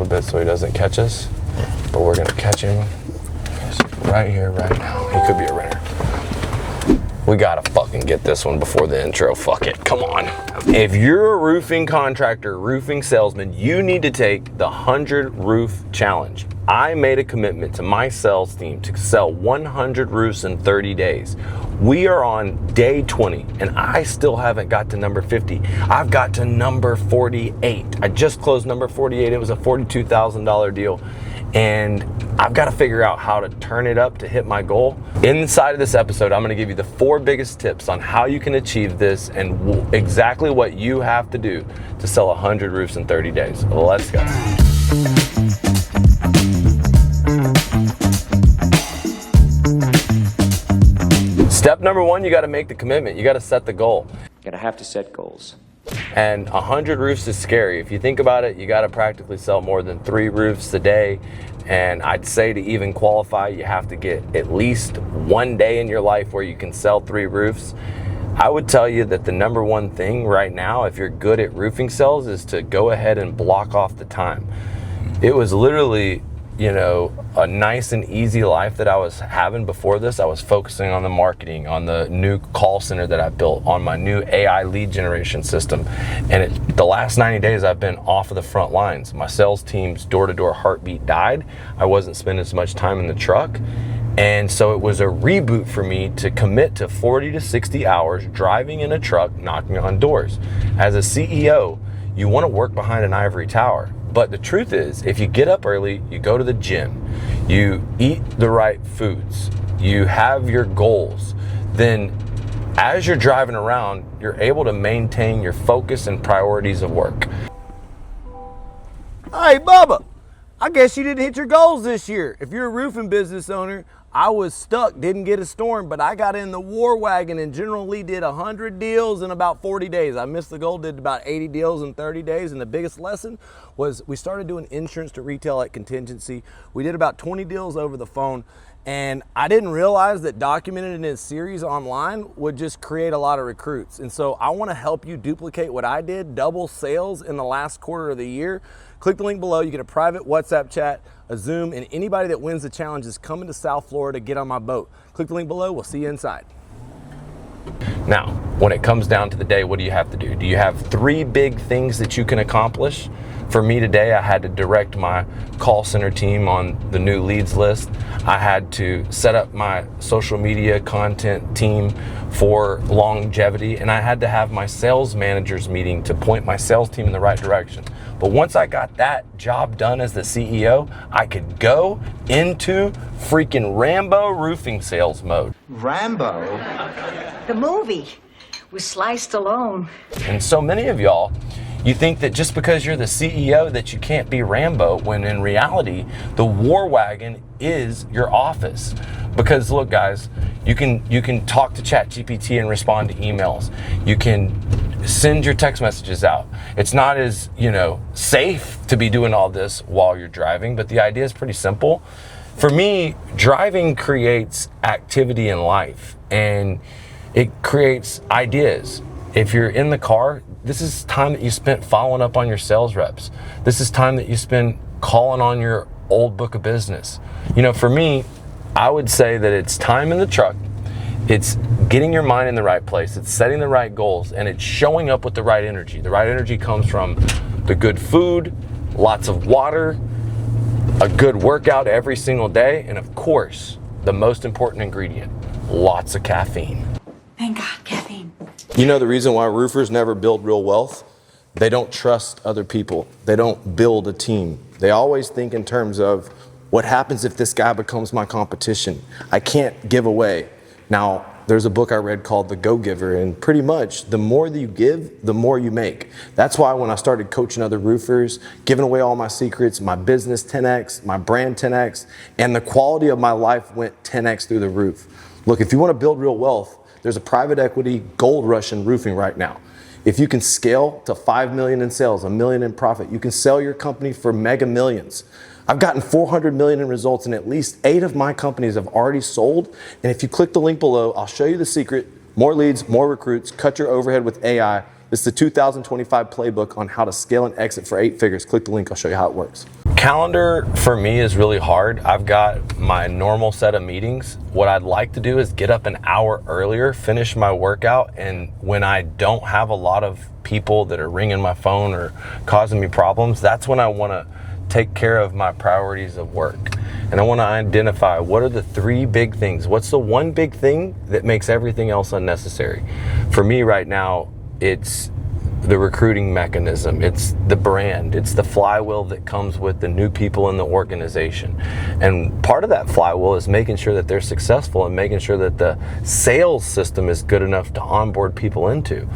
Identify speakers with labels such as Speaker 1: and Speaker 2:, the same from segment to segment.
Speaker 1: little bit so he doesn't catch us, but we're gonna catch him right here, right now. He could be a renter. We gotta fucking get this one before the intro. Fuck it, come on. If you're a roofing contractor, roofing salesman, you need to take the 100 roof challenge. I made a commitment to my sales team to sell 100 roofs in 30 days. We are on day 20 and I still haven't got to number 50. I've got to number 48. I just closed number 48. It was a $42,000 deal. And I've got to figure out how to turn it up to hit my goal. Inside of this episode, I'm going to give you the 4 biggest tips on how you can achieve this and exactly what you have to do to sell 100 roofs in 30 days. Let's go. Step number 1, you got to make the commitment. You got to set the goal.
Speaker 2: You're gonna have to set goals.
Speaker 1: And 100 roofs is scary. If you think about it, you got to practically sell more than 3 roofs a day. And I'd say to even qualify, you have to get at least 1 day in your life where you can sell 3 roofs. I would tell you that the number 1 thing right now, if you're good at roofing sales, is to go ahead and block off the time. It was literally, you know, a nice and easy life that I was having before this. I was focusing on the marketing, on the new call center that I built, on my new AI lead generation system. And the last 90 days I've been off of the front lines. My sales team's door-to-door heartbeat died. I wasn't spending as much time in the truck. And so it was a reboot for me to commit to 40 to 60 hours driving in a truck, knocking on doors. As a CEO, you want to work behind an ivory tower. But the truth is, if you get up early, you go to the gym, you eat the right foods, you have your goals, then as you're driving around, you're able to maintain your focus and priorities of work.
Speaker 3: Hey, Bubba, I guess you didn't hit your goals this year. If you're a roofing business owner, I was stuck, didn't get a storm, but I got in the War Wagon and General Lee did 100 deals in about 40 days. I missed the goal, did about 80 deals in 30 days, and the biggest lesson was we started doing insurance to retail at Contingency. We did about 20 deals over the phone, and I didn't realize that documented in this series online would just create a lot of recruits. And so I want to help you duplicate what I did, double sales in the last quarter of the year. Click the link below, you get a private WhatsApp chat, a Zoom, and anybody that wins the challenge is coming to South Florida to get on my boat. Click the link below, we'll see you inside.
Speaker 1: Now, when it comes down to the day, what do you have to do? Do you have 3 big things that you can accomplish? For me today, I had to direct my call center team on the new leads list. I had to set up my social media content team for longevity, and I had to have my sales managers meeting to point my sales team in the right direction. But once I got that job done as the CEO, I could go into freaking Rambo roofing sales mode.
Speaker 4: Rambo?
Speaker 5: The movie with Sliced Alone.
Speaker 1: And so many of y'all, you think that just because you're the CEO that you can't be Rambo, when in reality, the War Wagon is your office. Because look guys, you can talk to ChatGPT and respond to emails. You can send your text messages out. It's not as, you know, safe to be doing all this while you're driving, but the idea is pretty simple. For me, driving creates activity in life and it creates ideas. If you're in the car, this is time that you spent following up on your sales reps. This is time that you spend calling on your old book of business. You know, for me, I would say that it's time in the truck, it's getting your mind in the right place, it's setting the right goals, and it's showing up with the right energy. The right energy comes from the good food, lots of water, a good workout every single day, and of course, the most important ingredient, lots of caffeine.
Speaker 5: Thank God, caffeine.
Speaker 1: You know the reason why roofers never build real wealth? They don't trust other people. They don't build a team. They always think in terms of, what happens if this guy becomes my competition? I can't give away. Now, there's a book I read called The Go-Giver, and pretty much the more that you give, the more you make. That's why when I started coaching other roofers, giving away all my secrets, my business 10x, my brand 10x, and the quality of my life went 10x through the roof. Look, if you want to build real wealth, there's a private equity gold rush in roofing right now. If you can scale to 5 million in sales, $1 million in profit, you can sell your company for mega millions. I've gotten 400 million in results, and at least 8 of my companies have already sold. And if you click the link below, I'll show you the secret. More leads, more recruits, cut your overhead with AI. This is the 2025 playbook on how to scale and exit for 8 figures. Click the link, I'll show you how it works. Calendar for me is really hard. I've got my normal set of meetings. What I'd like to do is get up an hour earlier, finish my workout, and when I don't have a lot of people that are ringing my phone or causing me problems, that's when I want to take care of my priorities of work. And I want to identify what are the 3 big things. What's the one big thing that makes everything else unnecessary? For me right now, it's the recruiting mechanism, it's the brand, it's the flywheel that comes with the new people in the organization. And part of that flywheel is making sure that they're successful and making sure that the sales system is good enough to onboard people into.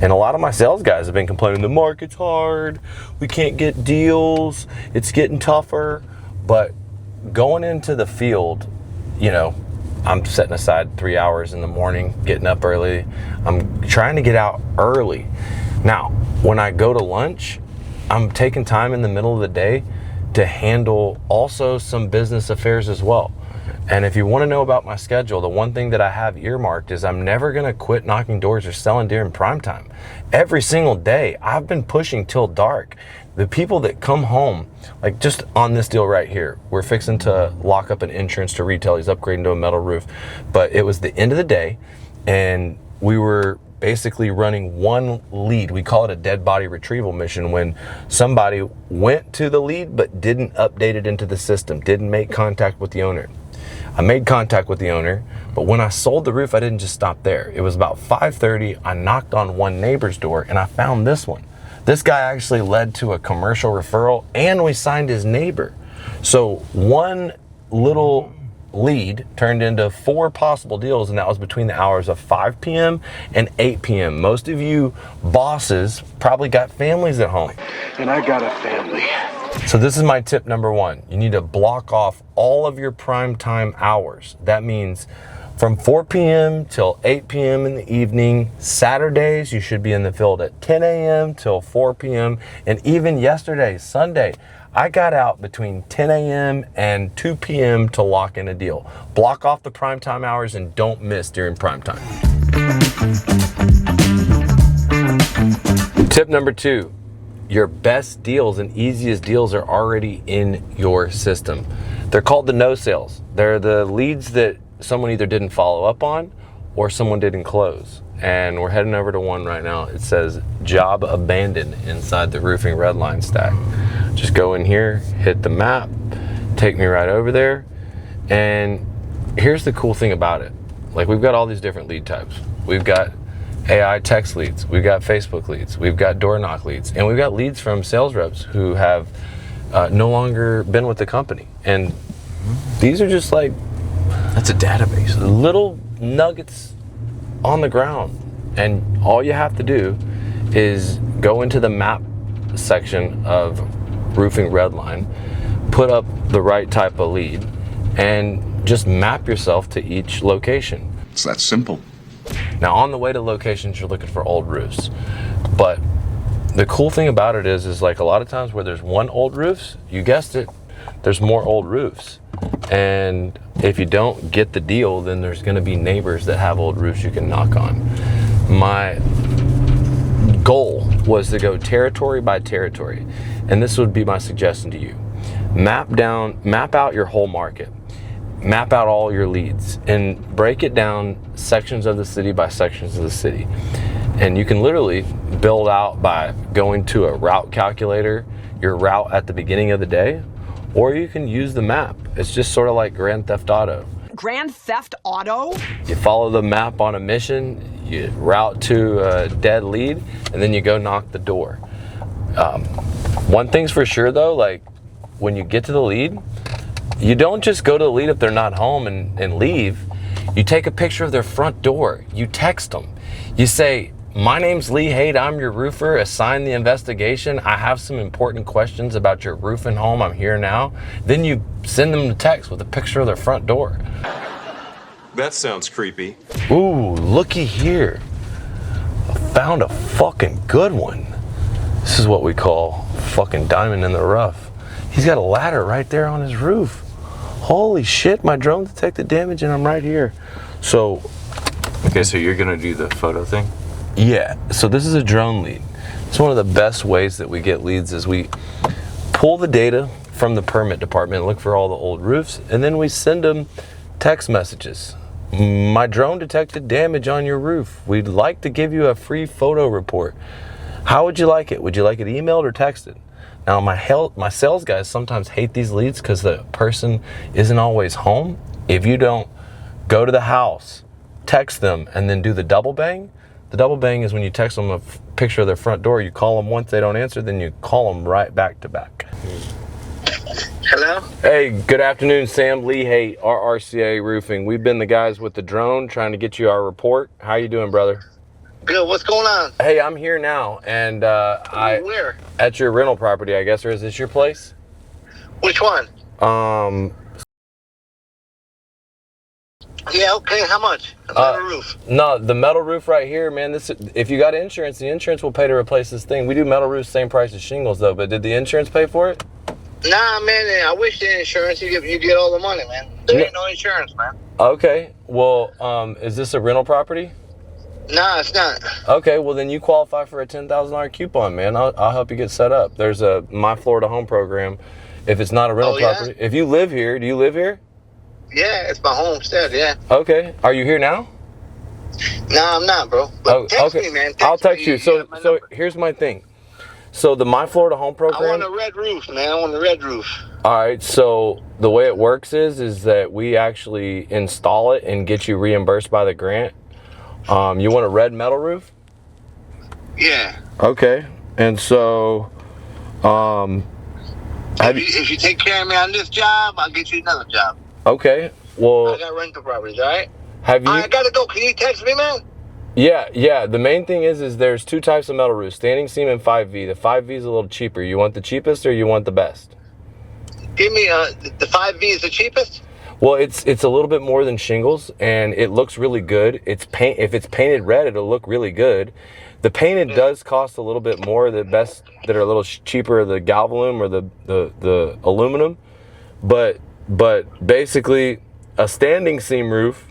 Speaker 1: And a lot of my sales guys have been complaining, the market's hard, we can't get deals, it's getting tougher. But going into the field, you know, I'm setting aside 3 hours in the morning, getting up early. I'm trying to get out early. Now, when I go to lunch, I'm taking time in the middle of the day to handle also some business affairs as well. And if you want to know about my schedule, the one thing that I have earmarked is I'm never going to quit knocking doors or selling during prime time. Every single day, I've been pushing till dark. The people that come home, like just on this deal right here, we're fixing to lock up an insurance to retail. He's upgrading to a metal roof. But it was the end of the day, and we were basically running one lead. We call it a dead body retrieval mission, when somebody went to the lead but didn't update it into the system, didn't make contact with the owner. I made contact with the owner, but when I sold the roof, I didn't just stop there. It was about 5:30. I knocked on one neighbor's door and I found this one. This guy actually led to a commercial referral, and we signed his neighbor. So one little lead turned into 4 possible deals, and that was between the hours of 5 p.m. and 8 p.m. Most of you bosses probably got families at home.
Speaker 4: And I got a family.
Speaker 1: So this is my tip number 1. You need to block off all of your prime time hours. That means from 4 p.m. till 8 p.m. in the evening. Saturdays, you should be in the field at 10 a.m. till 4 p.m. And even yesterday, Sunday, I got out between 10 a.m. and 2 p.m. to lock in a deal. Block off the prime time hours and don't miss during prime time. Tip number 2, your best deals and easiest deals are already in your system. They're called the no sales. They're the leads that someone either didn't follow up on or someone didn't close. And we're heading over to one right now. It says job abandoned inside the roofing redline stack. Just go in here, hit the map, take me right over there. And here's the cool thing about it. Like, we've got all these different lead types. We've got AI text leads, we've got Facebook leads, we've got door knock leads, and we've got leads from sales reps who have no longer been with the company. And these are just like,
Speaker 3: That's a database.
Speaker 1: little nuggets on the ground. And all you have to do is go into the map section of roofing redline, put up the right type of lead, and just map yourself to each location.
Speaker 4: It's that simple.
Speaker 1: Now, on the way to locations, you're looking for old roofs. But the cool thing about it is like a lot of times where there's one old roofs, you guessed it, there's more old roofs. And if you don't get the deal, then there's going to be neighbors that have old roofs you can knock on. My goal was to go territory by territory, and this would be my suggestion to you. Map out your whole market. Map out all your leads and break it down sections of the city by sections of the city. And you can literally build out by going to a route calculator, your route at the beginning of the day, or you can use the map. It's just sort of like Grand Theft Auto.
Speaker 6: Grand Theft Auto?
Speaker 1: You follow the map on a mission, you route to a dead lead, and then you go knock the door. One thing's for sure though, like when you get to the lead, you don't just go to the lead if they're not home and leave. You take a picture of their front door. You text them. You say, my name's Lee Haight. I'm your roofer. Assign the investigation. I have some important questions about your roof and home. I'm here now. Then you send them a text with a picture of their front door.
Speaker 7: That sounds creepy.
Speaker 1: Ooh, looky here. I found a fucking good one. This is what we call fucking diamond in the rough. He's got a ladder right there on his roof. Holy shit, my drone detected damage and I'm right here. So,
Speaker 7: Okay, so you're gonna do the photo thing?
Speaker 1: yeah, so this is a drone lead. It's one of the best ways that we get leads is we pull the data from the permit department, look for all the old roofs, and then we send them text messages. My drone detected damage on your roof. We'd like to give you a free photo report. How would you like it? Would you like it emailed or texted? Now, my sales guys sometimes hate these leads because the person isn't always home. If you don't go to the house, text them, and then do the double bang. The double bang is when you text them a picture of their front door. You call them once, they don't answer, then you call them right back to back.
Speaker 8: Hello?
Speaker 1: Hey, good afternoon, Sam. Leehaight, RRCA Roofing. We've been the guys with the drone trying to get you our report. How you doing, brother?
Speaker 8: Good. What's going on?
Speaker 1: Hey, I'm here now, and
Speaker 8: Where?
Speaker 1: at your rental property, I guess, or is this your place?
Speaker 8: Which one? Yeah, okay. How much? The roof.
Speaker 1: No, the metal roof right here, man. This, if you got insurance, the insurance will pay to replace this thing. We do metal roofs, same price as shingles, though. But did the insurance pay for it?
Speaker 8: Nah, man. I wish the insurance. You get all the money, man. There ain't no insurance, man.
Speaker 1: Okay. Well, is this a rental property?
Speaker 8: Nah, it's not.
Speaker 1: Okay. Well, then you qualify for a $10,000 coupon, man. I'll help you get set up. There's a My Florida Home program. If it's not a rental property, if you live here, do you live here?
Speaker 8: Yeah, it's my homestead. Yeah.
Speaker 1: Okay. Are you here now?
Speaker 8: Nah, I'm not, bro. But text me, man.
Speaker 1: I'll text
Speaker 8: me.
Speaker 1: you. So here's my thing. So the My Florida Home program.
Speaker 8: I want a red roof, man. I want a red roof.
Speaker 1: All right. So the way it works is that we actually install it and get you reimbursed by the grant. You want a red metal roof?
Speaker 8: Yeah.
Speaker 1: Okay. And so,
Speaker 8: if you take care of me on this job, I'll get you another job.
Speaker 1: Okay. Well,
Speaker 8: I got rental properties, all right?
Speaker 1: Have you?
Speaker 8: I gotta go. Can you text me, man?
Speaker 1: Yeah. The main thing is there's two types of metal roofs: standing seam and 5V. The 5V is a little cheaper. You want the cheapest or you want the best?
Speaker 8: Give me the 5V is the cheapest.
Speaker 1: Well, it's a little bit more than shingles, and it looks really good. If it's painted red, it'll look really good. The painted does cost a little bit more. The best that are a little cheaper are the galvalume or the aluminum, but basically a standing seam roof,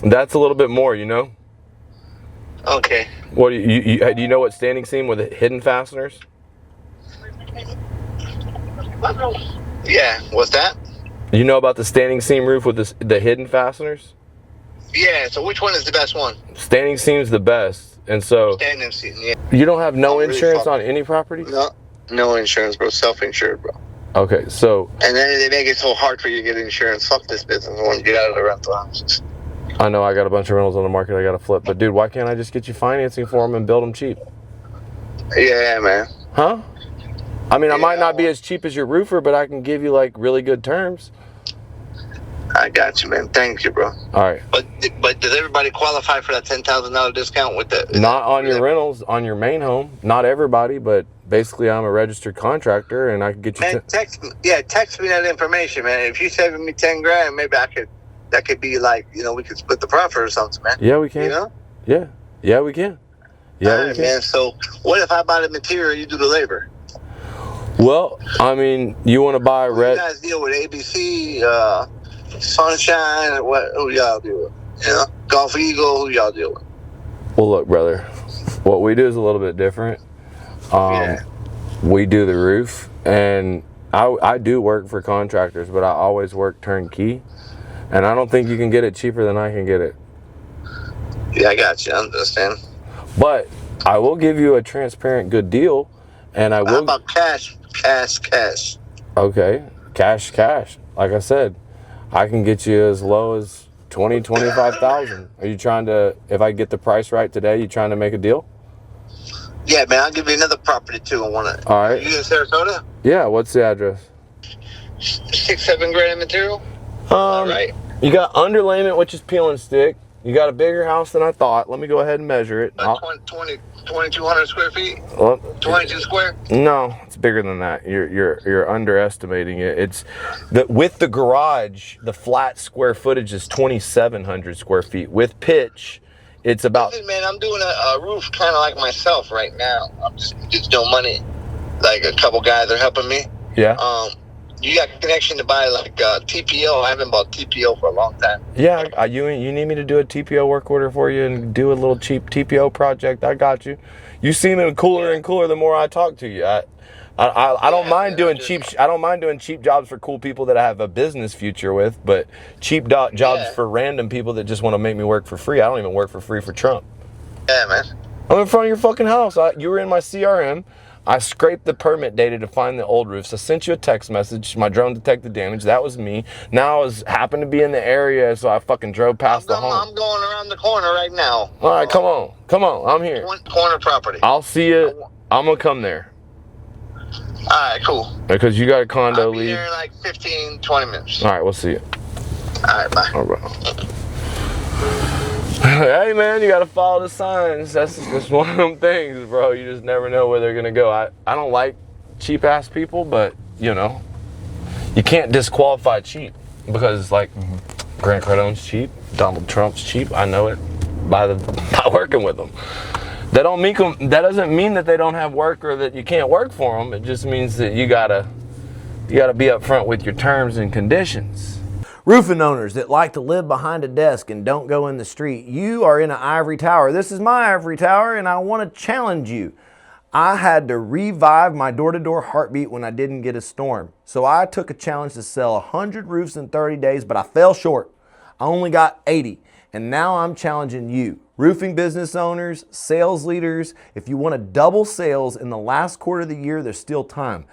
Speaker 1: that's a little bit more, you know.
Speaker 8: Okay.
Speaker 1: What do you know what standing seam with the hidden fasteners?
Speaker 8: Yeah. What's that?
Speaker 1: You know about the standing seam roof with the hidden fasteners?
Speaker 8: Yeah, so which one is the best one?
Speaker 1: Standing seam's the best. And so
Speaker 8: Standing seam, yeah.
Speaker 1: you don't have no
Speaker 8: I'm really
Speaker 1: insurance
Speaker 8: fucked.
Speaker 1: on any property?
Speaker 8: No insurance, bro. Self-insured, bro.
Speaker 1: Okay, so
Speaker 8: And then they make it so hard for you to get insurance. Fuck this business. I want to get out of the rental houses.
Speaker 1: I know I got a bunch of rentals on the market I got to flip, but dude, why can't I just get you financing for them and build them cheap?
Speaker 8: Yeah, man.
Speaker 1: Huh? I mean, I might
Speaker 8: Yeah,
Speaker 1: not be as cheap as your roofer, but I can give you like really good terms.
Speaker 8: I got you, man. Thank you, bro.
Speaker 1: All right.
Speaker 8: But does everybody qualify for that $10,000 discount with the?
Speaker 1: Not on your rentals, on your main home. Not everybody, but basically I'm a registered contractor and I can get you.
Speaker 8: Man, text me that information, man. If you saving me $10,000, maybe that could be like, we could split the profit or something, man.
Speaker 1: Yeah, we can.
Speaker 8: You know?
Speaker 1: Yeah, we can. Yeah,
Speaker 8: All
Speaker 1: we
Speaker 8: right,
Speaker 1: can.
Speaker 8: man. So what if I buy the material, you do the labor?
Speaker 1: Well, I mean, you want to buy red.
Speaker 8: You guys deal with ABC, Sunshine, who y'all deal with? Golf Eagle, who y'all deal with?
Speaker 1: Well, look, brother, what we do is a little bit different. We do the roof, and I do work for contractors, but I always work turnkey, and I don't think you can get it cheaper than I can get it.
Speaker 8: Yeah, I got you. I understand.
Speaker 1: But I will give you a transparent good deal, and I will.
Speaker 8: How about cash?
Speaker 1: Okay, cash. Like I said, I can get you as low as 25,000. Are you trying to? If I get the price right today, you trying to make a deal?
Speaker 8: Yeah, man. I'll give you another property too. I want to.
Speaker 1: All right.
Speaker 8: You in Sarasota?
Speaker 1: Yeah. What's the address?
Speaker 8: 6-7 grand material. All right.
Speaker 1: You got underlayment, which is peel and stick. You got a bigger house than I thought. Let me go ahead and measure it.
Speaker 8: 2,200 square feet. 22 square.
Speaker 1: No, it's bigger than that. You're underestimating it. It's with the garage, the flat square footage is 2,700 square feet. With pitch, it's about.
Speaker 8: Listen, man, I'm doing a roof kind of like myself right now. I'm just no money. Like a couple guys are helping me.
Speaker 1: Yeah.
Speaker 8: You got connection to buy like TPO. I haven't bought TPO for a long time.
Speaker 1: Yeah, you need me to do a TPO work order for you and do a little cheap TPO project. I got you. You seem cooler and cooler the more I talk to you. I don't mind doing cheap. I don't mind doing cheap jobs for cool people that I have a business future with, but cheap jobs for random people that just want to make me work for free. I don't even work for free for Trump.
Speaker 8: Yeah, man.
Speaker 1: I'm in front of your fucking house. You were in my CRM. I scraped the permit data to find the old roofs. I sent you a text message. My drone detected damage. That was me. Now I happened to be in the area, so I fucking drove past the home.
Speaker 8: I'm going around the corner right now.
Speaker 1: All right, come on. Come on. I'm here.
Speaker 8: Corner property.
Speaker 1: I'll see you. I'm going to come there.
Speaker 8: All right, cool.
Speaker 1: Because you got a condo lead.
Speaker 8: I'll be there in like 15, 20 minutes.
Speaker 1: All right, we'll see you.
Speaker 8: All right, bye.
Speaker 1: All right. Hey, man, you got to follow the signs. That's just one of them things, bro. You just never know where they're going to go. I don't like cheap-ass people, but, you know, you can't disqualify cheap because, like, Grant Cardone's cheap. Donald Trump's cheap. I know it by working with them. That doesn't mean that they don't have work or that you can't work for them. It just means that you gotta be upfront with your terms and conditions.
Speaker 3: Roofing owners that like to live behind a desk and don't go in the street, you are in an ivory tower. This is my ivory tower, and I want to challenge you. I had to revive my door-to-door heartbeat when I didn't get a storm. So I took a challenge to sell 100 roofs in 30 days, but I fell short. I only got 80. And now I'm challenging you, roofing business owners, sales leaders. If you want to double sales in the last quarter of the year, there's still time.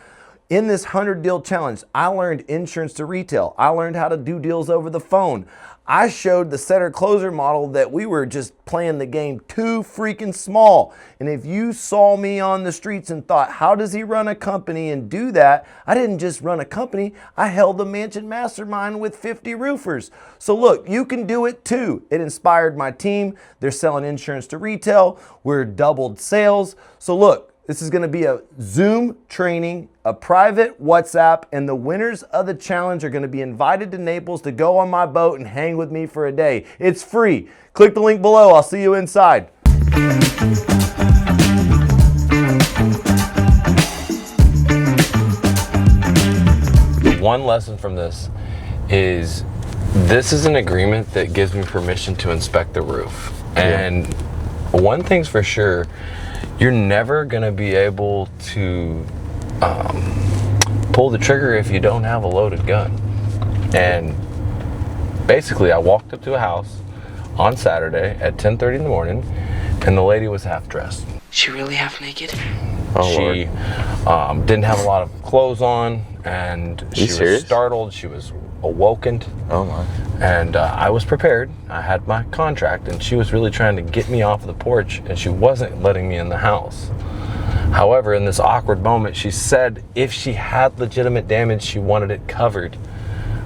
Speaker 3: In this 100 deal challenge, I learned insurance to retail. I learned how to do deals over the phone. I showed the setter closer model that we were just playing the game too freaking small. And if you saw me on the streets and thought, how does he run a company and do that? I didn't just run a company. I held the mansion mastermind with 50 roofers. So look, you can do it too. It inspired my team. They're selling insurance to retail. We're doubled sales. So look, this is going to be a Zoom training, a private WhatsApp, and the winners of the challenge are going to be invited to Naples to go on my boat and hang with me for a day. It's free. Click the link below. I'll see you inside.
Speaker 1: One lesson from this is an agreement that gives me permission to inspect the roof. And one thing's for sure, you're never going to be able to pull the trigger if you don't have a loaded gun. And basically, I walked up to a house on Saturday at 10:30 in the morning, and the lady was half dressed.
Speaker 6: She really half naked?
Speaker 1: She didn't have a lot of clothes on, and she was startled. She was awoken.
Speaker 7: Oh my.
Speaker 1: And I was prepared. I had my contract, and she was really trying to get me off the porch, and she wasn't letting me in the house. However, in this awkward moment, she said if she had legitimate damage, she wanted it covered,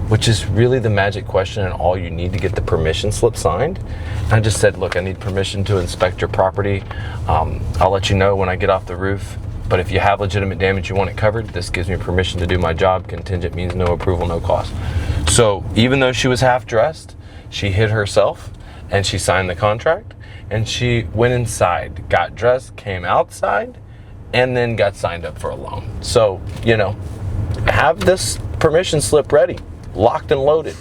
Speaker 1: which is really the magic question and all you need to get the permission slip signed. And I just said, look, I need permission to inspect your property. I'll let you know when I get off the roof. But if you have legitimate damage, you want it covered, this gives me permission to do my job. Contingent means no approval, no cost. So even though she was half dressed, she hid herself and she signed the contract, and she went inside, got dressed, came outside, and then got signed up for a loan. So, you know, have this permission slip ready, locked and loaded.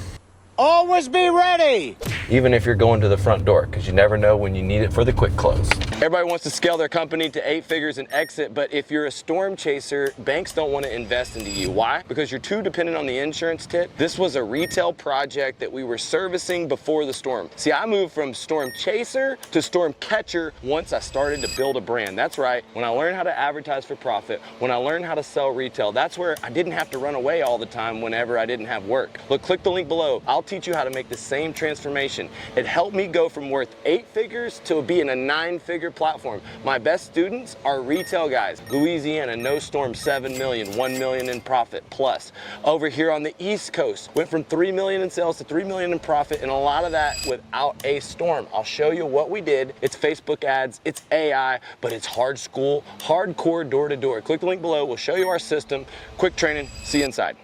Speaker 9: Always be ready.
Speaker 1: Even if you're going to the front door, because you never know when you need it for the quick close. Everybody wants to scale their company to 8 figures and exit, but if you're a storm chaser, banks don't want to invest into you. Why? Because you're too dependent on the insurance tip. This was a retail project that we were servicing before the storm. See, I moved from storm chaser to storm catcher once I started to build a brand. That's right. When I learned how to advertise for profit, when I learned how to sell retail, that's where I didn't have to run away all the time whenever I didn't have work. Look, click the link below. I'll teach you how to make the same transformation. It helped me go from worth 8 figures to being a 9-figure platform. My best students are retail guys. Louisiana, no storm, 7 million, 1 million in profit plus. Over here on the East Coast, went from 3 million in sales to 3 million in profit, and a lot of that without a storm. I'll show you what we did. It's Facebook ads, it's AI, but it's hard school, hardcore door to door. Click the link below. We'll show you our system. Quick training. See you inside.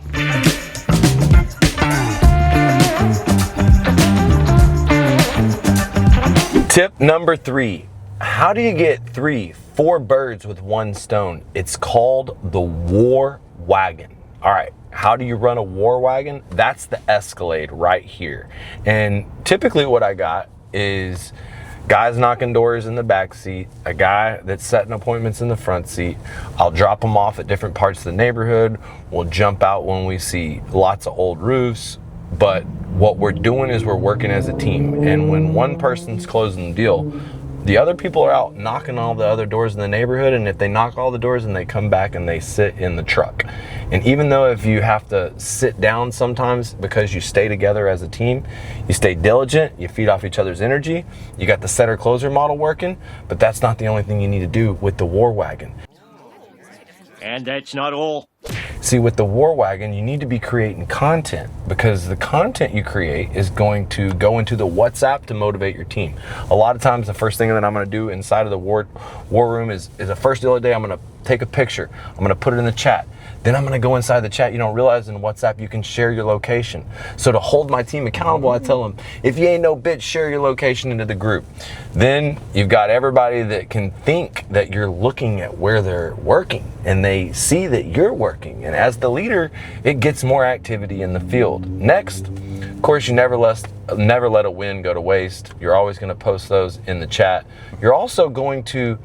Speaker 1: Tip number 3, how do you get 4 birds with one stone? It's called the War Wagon. All right, how do you run a War Wagon? That's the Escalade right here. And typically what I got is Guys knocking doors in the back seat, a guy that's setting appointments in the front seat. I'll drop them off at different parts of the neighborhood. We'll jump out when we see lots of old roofs. But what we're doing is we're working as a team. And when one person's closing the deal, the other people are out knocking all the other doors in the neighborhood, and if they knock all the doors, and they come back and they sit in the truck. And even though if you have to sit down sometimes because you stay together as a team, you stay diligent, you feed off each other's energy, you got the setter closer model working, but that's not the only thing you need to do with the War Wagon.
Speaker 9: And that's not all.
Speaker 1: See, with the War Wagon, you need to be creating content, because the content you create is going to go into the WhatsApp to motivate your team. A lot of times, the first thing that I'm going to do inside of the war room is the first deal of the day, I'm going to take a picture. I'm going to put it in the chat. Then I'm going to go inside the chat. You don't realize in WhatsApp you can share your location. So to hold my team accountable, I tell them, if you ain't no bitch, share your location into the group. Then you've got everybody that can think that you're looking at where they're working, and they see that you're working. And as the leader, it gets more activity in the field. Next, of course, you never let a win go to waste. You're always going to post those in the chat. You're also going to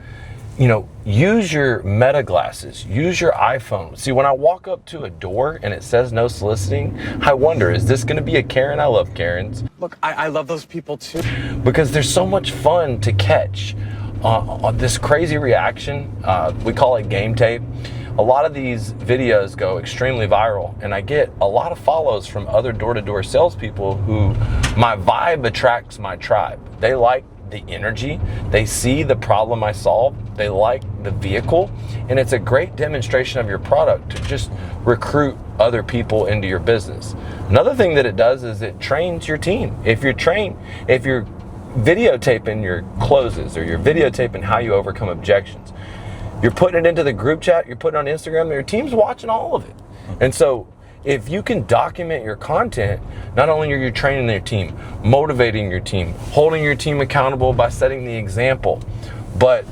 Speaker 1: use your meta glasses, use your iPhone. See, when I walk up to a door and it says no soliciting, I wonder, is this going to be a Karen? I love Karens.
Speaker 6: Look, I love those people too.
Speaker 1: Because there's so much fun to catch on this crazy reaction. We call it game tape. A lot of these videos go extremely viral, and I get a lot of follows from other door-to-door salespeople who my vibe attracts my tribe. They like the energy, they see the problem I solve, they like the vehicle, and it's a great demonstration of your product to just recruit other people into your business. Another thing that it does is it trains your team. If you're videotaping your closes, or you're videotaping how you overcome objections, you're putting it into the group chat, you're putting it on Instagram, and your team's watching all of it. And so if you can document your content, not only are you training your team, motivating your team, holding your team accountable by setting the example, but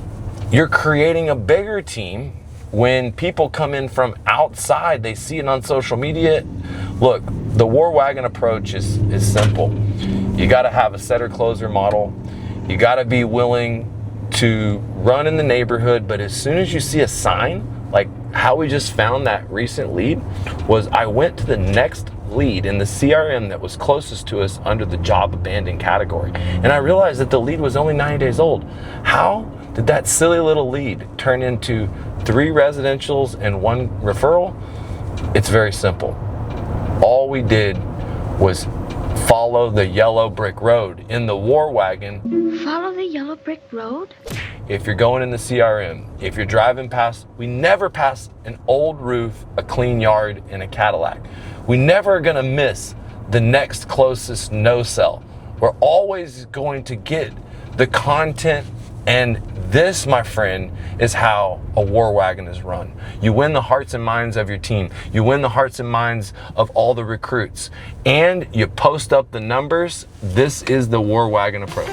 Speaker 1: you're creating a bigger team. When people come in from outside, they see it on social media. Look, the War Wagon approach is simple. You got to have a setter closer model. You got to be willing to run in the neighborhood, but as soon as you see a sign, like how we just found that recent lead, was I went to the next lead in the CRM that was closest to us under the job abandoned category. And I realized that the lead was only 90 days old. How did that silly little lead turn into 3 residentials and 1 referral? It's very simple. All we did was follow the yellow brick road. In the War Wagon,
Speaker 10: follow the yellow brick road?
Speaker 1: if you're going in the CRM, if you're driving past, we never pass an old roof, a clean yard, and a Cadillac. We never are gonna miss the next closest no-sell. We're always going to get the content, and this, my friend, is how a War Wagon is run. You win the hearts and minds of your team. You win the hearts and minds of all the recruits. And you post up the numbers. This is the War Wagon approach.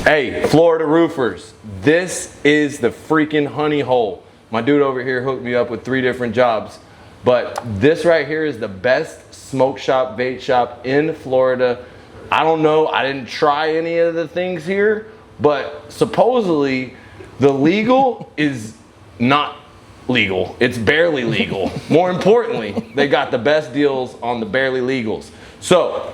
Speaker 1: Hey, Florida roofers, this is the freaking honey hole. My dude over here hooked me up with 3 different jobs, but this right here is the best smoke shop, vape shop in Florida. I don't know, I didn't try any of the things here, but supposedly the legal is not legal. It's barely legal. More importantly, they got the best deals on the barely legals. So,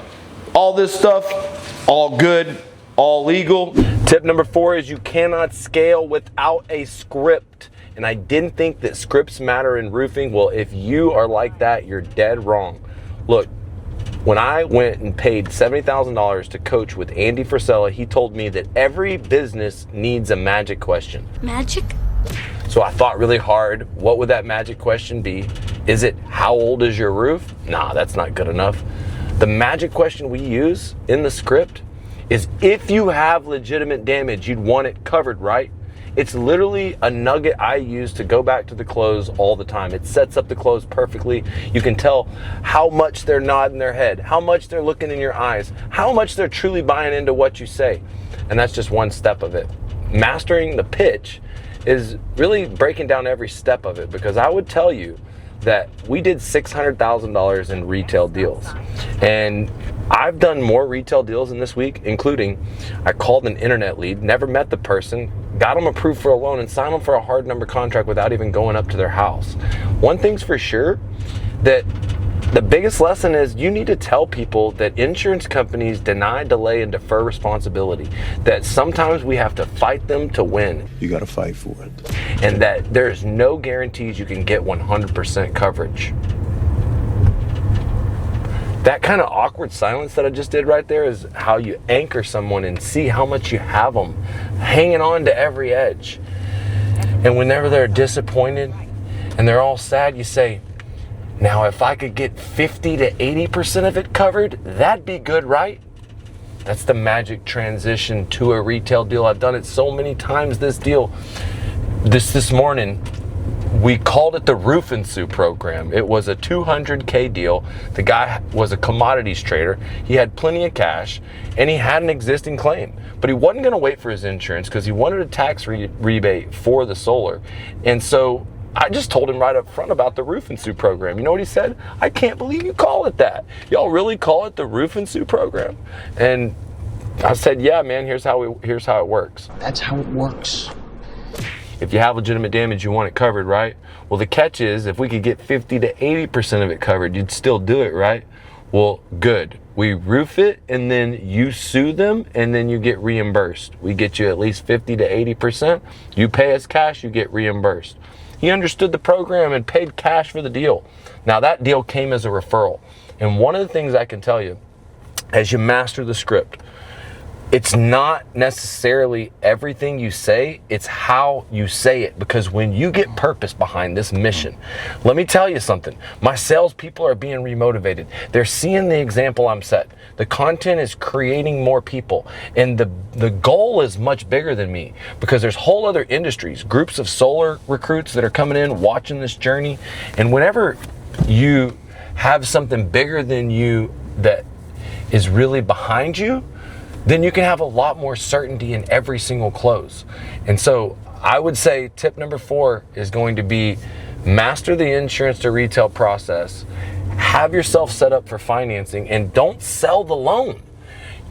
Speaker 1: all this stuff, all good, all legal. Tip number 4 is you cannot scale without a script. And I didn't think that scripts matter in roofing. Well, if you are like that, you're dead wrong. Look, when I went and paid $70,000 to coach with Andy Frisella, he told me that every business needs a magic question.
Speaker 10: Magic?
Speaker 1: So I thought really hard, what would that magic question be? Is it, how old is your roof? Nah, that's not good enough. The magic question we use in the script is, if you have legitimate damage, you'd want it covered, right? It's literally a nugget I use to go back to the close all the time. It sets up the close perfectly. You can tell how much they're nodding their head, how much they're looking in your eyes, how much they're truly buying into what you say. And that's just one step of it. Mastering the pitch is really breaking down every step of it, because I would tell you that we did $600,000 in retail deals. And I've done more retail deals in this week, including I called an internet lead, never met the person, got them approved for a loan, and signed them for a hard number contract without even going up to their house. One thing's for sure, that the biggest lesson is you need to tell people that insurance companies deny, delay, and defer responsibility. That sometimes we have to fight them to win.
Speaker 4: You gotta fight for it.
Speaker 1: And that there's no guarantees you can get 100% coverage. That kind of awkward silence that I just did right there is how you anchor someone and see how much you have them hanging on to every edge. And whenever they're disappointed and they're all sad, you say, now if I could get 50 to 80% of it covered, that'd be good, right? That's the magic transition to a retail deal. I've done it so many times. This deal, this morning, we called it the Roof and Sue program. It was a $200K deal. The guy was a commodities trader. He had plenty of cash and he had an existing claim, but he wasn't going to wait for his insurance because he wanted a tax rebate for the solar. And so I just told him right up front about the Roof and Sue program. You know what he said? I can't believe you call it that. Y'all really call it the Roof and Sue program? And I said, yeah, man, here's how it works.
Speaker 2: That's how it works.
Speaker 1: If you have legitimate damage, you want it covered, right? Well, the catch is if we could get 50 to 80% of it covered, you'd still do it, right? Well, good. We roof it and then you sue them and then you get reimbursed. We get you at least 50 to 80%. You pay us cash, you get reimbursed. He understood the program and paid cash for the deal. Now that deal came as a referral. And one of the things I can tell you, as you master the script, it's not necessarily everything you say, it's how you say it. Because when you get purpose behind this mission, let me tell you something. My salespeople are being remotivated. They're seeing the example I'm set. The content is creating more people. And the goal is much bigger than me, because there's whole other industries, groups of solar recruits that are coming in, watching this journey. And whenever you have something bigger than you that is really behind you, then you can have a lot more certainty in every single close. And so I would say tip number 4 is going to be master the insurance to retail process, have yourself set up for financing, and don't sell the loan.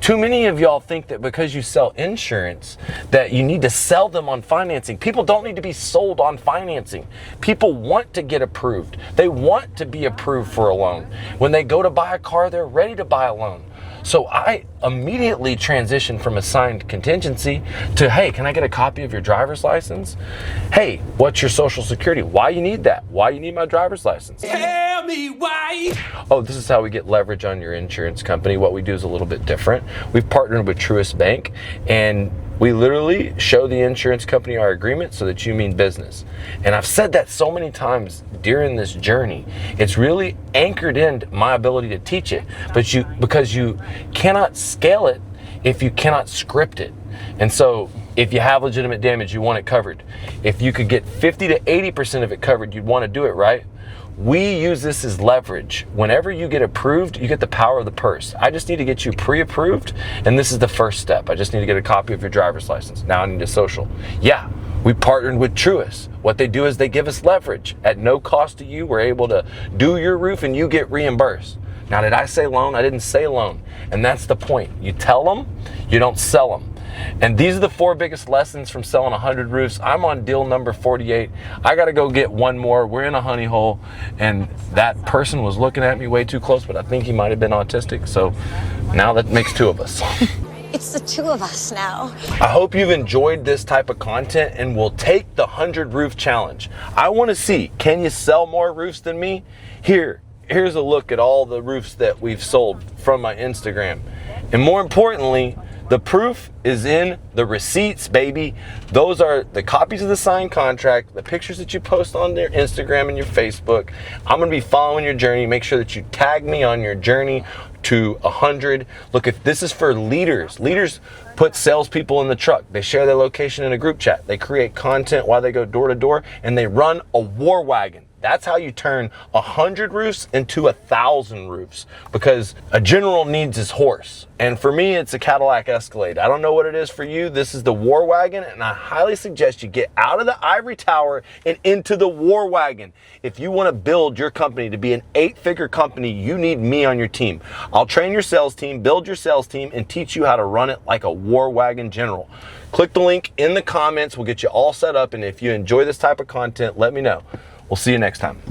Speaker 1: Too many of y'all think that because you sell insurance that you need to sell them on financing. People don't need to be sold on financing. People want to get approved. They want to be approved for a loan. When they go to buy a car, they're ready to buy a loan. So I immediately transitioned from a signed contingency to, hey, can I get a copy of your driver's license? Hey, what's your social security? Why you need that? Why you need my driver's license? Tell me why. Oh, this is how we get leverage on your insurance company. What we do is a little bit different. We've partnered with Truist Bank, and we literally show the insurance company our agreement so that you mean business. And I've said that so many times during this journey. It's really anchored in my ability to teach it, because you cannot scale it if you cannot script it. And so if you have legitimate damage, you want it covered. If you could get 50 to 80% of it covered, you'd want to do it, right? We use this as leverage. Whenever you get approved, you get the power of the purse. I just need to get you pre-approved, and this is the first step. I just need to get a copy of your driver's license. Now I need a social. Yeah, we partnered with Truist. What they do is they give us leverage. At no cost to you, we're able to do your roof and you get reimbursed. Now, did I say loan? I didn't say loan. And that's the point. You tell them, you don't sell them. And these are the 4 biggest lessons from selling 100 roofs. I'm on deal number 48. I got to go get one more. We're in a honey hole. And that person was looking at me way too close, but I think he might have been autistic. So now that makes 2 of us.
Speaker 10: It's the 2 of us now.
Speaker 1: I hope you've enjoyed this type of content and will take the 100 roof challenge. I want to see, can you sell more roofs than me? Here's a look at all the roofs that we've sold from my Instagram. And more importantly, the proof is in the receipts, baby. Those are the copies of the signed contract, the pictures that you post on their Instagram and your Facebook. I'm gonna be following your journey. Make sure that you tag me on your journey to 100. Look, if this is for leaders put salespeople in the truck. They share their location in a group chat. They create content while they go door to door, and they run a War Wagon. That's how you turn 100 roofs into 1,000 roofs, because a general needs his horse. And for me, it's a Cadillac Escalade. I don't know what it is for you. This is the War Wagon, and I highly suggest you get out of the ivory tower and into the War Wagon. If you want to build your company to be an 8-figure company, you need me on your team. I'll train your sales team, build your sales team, and teach you how to run it like a War Wagon general. Click the link in the comments. We'll get you all set up, and if you enjoy this type of content, let me know. We'll see you next time.